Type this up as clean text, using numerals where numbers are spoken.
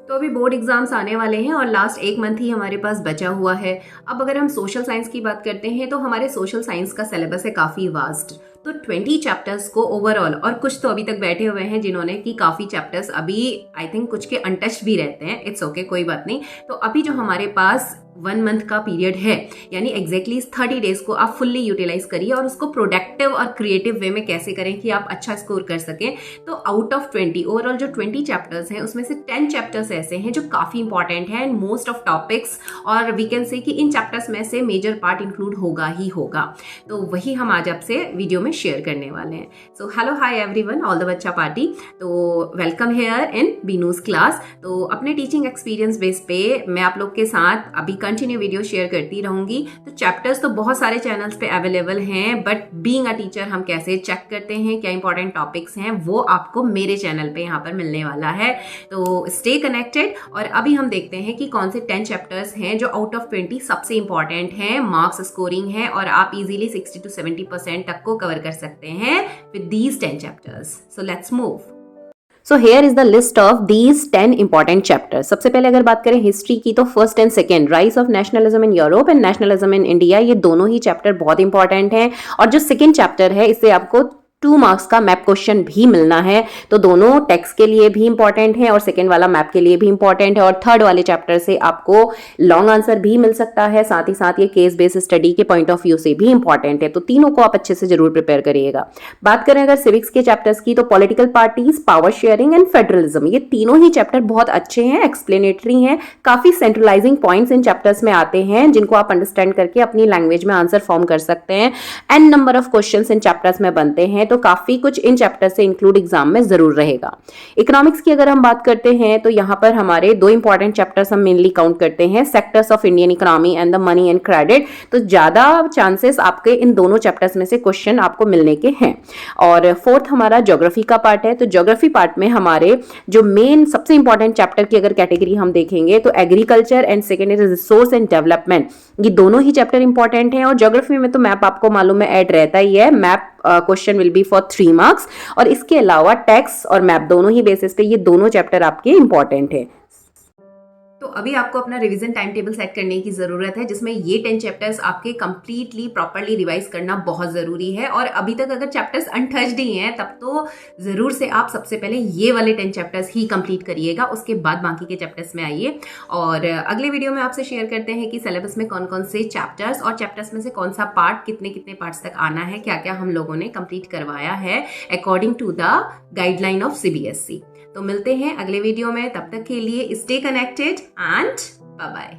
तो अभी board exams आने वाले हैं और लास्ट एक मंथ ही हमारे पास बचा हुआ है। अब अगर हम सोशल साइंस की बात करते हैं तो हमारे सोशल साइंस का सिलेबस है काफ़ी वास्ट। तो 20 चैप्टर्स को ओवरऑल, और कुछ तो अभी तक बैठे हुए हैं जिन्होंने कि काफ़ी चैप्टर्स अभी आई थिंक कुछ के अनटच्ड भी रहते हैं। इट्स ओके, कोई बात नहीं। तो अभी जो हमारे पास 1 मंथ का पीरियड है, यानी एग्जैक्टली 30 डेज को आप फुल्ली यूटिलाइज करिए और उसको प्रोडक्टिव और क्रिएटिव वे में कैसे करें कि आप अच्छा स्कोर कर सकें। तो आउट ऑफ 20 ओवरऑल जो 20 चैप्टर्स हैं उसमें से 10 चैप्टर्स ऐसे हैं जो काफ़ी इंपॉर्टेंट हैं एंड मोस्ट ऑफ टॉपिक्स, और वी कैन से कि इन चैप्टर्स में से मेजर पार्ट इंक्लूड होगा ही होगा। तो वही हम आज आपसे वीडियो में शेयर करने वाले हैं। So hello hi everyone, all the बच्चा पार्टी। तो वेलकम हेयर इन बीनूज क्लास। तो अपने टीचिंग एक्सपीरियंस बेस पे मैं आप लोग के साथ अभी कंटिन्यू वीडियो शेयर करती रहूंगी। तो चैप्टर्स तो बहुत सारे चैनल्स पे अवेलेबल हैं, बट बीइंग अ टीचर हम कैसे चेक करते हैं क्या इंपॉर्टेंट टॉपिक्स हैं वो आपको मेरे चैनल पे यहाँ पर मिलने वाला है। तो स्टे कनेक्टेड। और अभी हम देखते हैं कि कौन से 10 चैप्टर्स हैं जो आउट ऑफ 20 सबसे इंपॉर्टेंट हैं, मार्क्स स्कोरिंग है और आप इजीली 60 to 70% तक को कवर कर सकते हैं with these 10 chapters. So let's move. So here is the list of these 10 important chapters. सबसे पहले अगर बात करें हिस्ट्री की तो first and second, rise of nationalism in Europe and nationalism in India, ये दोनों ही चैप्टर बहुत इंपॉर्टेंट हैं। और जो सेकेंड चैप्टर है इससे आपको 2 मार्क्स का मैप क्वेश्चन भी मिलना है। तो दोनों टेक्स्ट के लिए भी इंपॉर्टेंट है और सेकेंड वाला मैप के लिए भी इंपॉर्टेंट है। और थर्ड वाले चैप्टर से आपको लॉन्ग आंसर भी मिल सकता है, साथ ही साथ ये केस बेस्ड स्टडी के पॉइंट ऑफ व्यू से भी इंपॉर्टेंट है। तो तीनों को आप अच्छे से जरूर प्रिपेयर करिएगा। बात करें अगर सिविक्स के चैप्टर्स की तो political parties, power sharing and federalism, ये तीनों ही चैप्टर बहुत अच्छे हैं, एक्सप्लेनेटरी हैं। काफी सेंट्रलाइजिंग पॉइंट्स इन चैप्टर्स में आते हैं जिनको आप अंडरस्टैंड करके अपनी लैंग्वेज में आंसर फॉर्म कर सकते हैं। An number of questions in chapters में बनते हैं, तो काफी कुछ इन चैप्टर से इंक्लूड एग्जाम में जरूर रहेगा। इकोनॉमिक्स की अगर हम बात करते हैं तो यहाँ पर हमारे 2 इंपॉर्टेंट चैप्टर्स हम मेनली काउंट करते हैं, sectors of Indian economy and the money and credit. तो ज्यादा चांसेस आपके इन दोनों चैप्टर्स में से क्वेश्चन आपको मिलने के हैं। और फोर्थ हमारा ज्योग्राफी का पार्ट है। तो ज्योग्राफी पार्ट में हमारे जो मेन सबसे इंपॉर्टेंट चैप्टर की अगर कैटेगरी हम देखेंगे तो agriculture and second is resource and development, ये दोनों ही चैप्टर इंपॉर्टेंट हैं। और ज्योग्राफी में तो मैप आपको मालूम है ऐड रहता ही है, map question will be for 3 marks. और इसके अलावा टेक्स्ट और मैप दोनों ही बेसिस पे ये दोनों चैप्टर आपके इंपॉर्टेंट है। तो अभी आपको अपना रिवीजन टाइम टेबल सेट करने की जरूरत है जिसमें ये 10 चैप्टर्स आपके कंप्लीटली प्रॉपरली रिवाइज करना बहुत जरूरी है। और अभी तक अगर चैप्टर्स अनटच्ड ही हैं तब तो जरूर से आप सबसे पहले ये वाले 10 चैप्टर्स ही कंप्लीट करिएगा, उसके बाद बाकी के चैप्टर्स में आइए। और अगले वीडियो में आपसे शेयर करते हैं कि सिलेबस में कौन कौन से चैप्टर्स और चैप्टर्स में से कौन सा पार्ट कितने कितने पार्ट्स तक आना है, क्या क्या हम लोगों ने कंप्लीट करवाया है according to the guideline of CBSE। तो मिलते हैं अगले वीडियो में, तब तक के लिए stay connected and bye bye.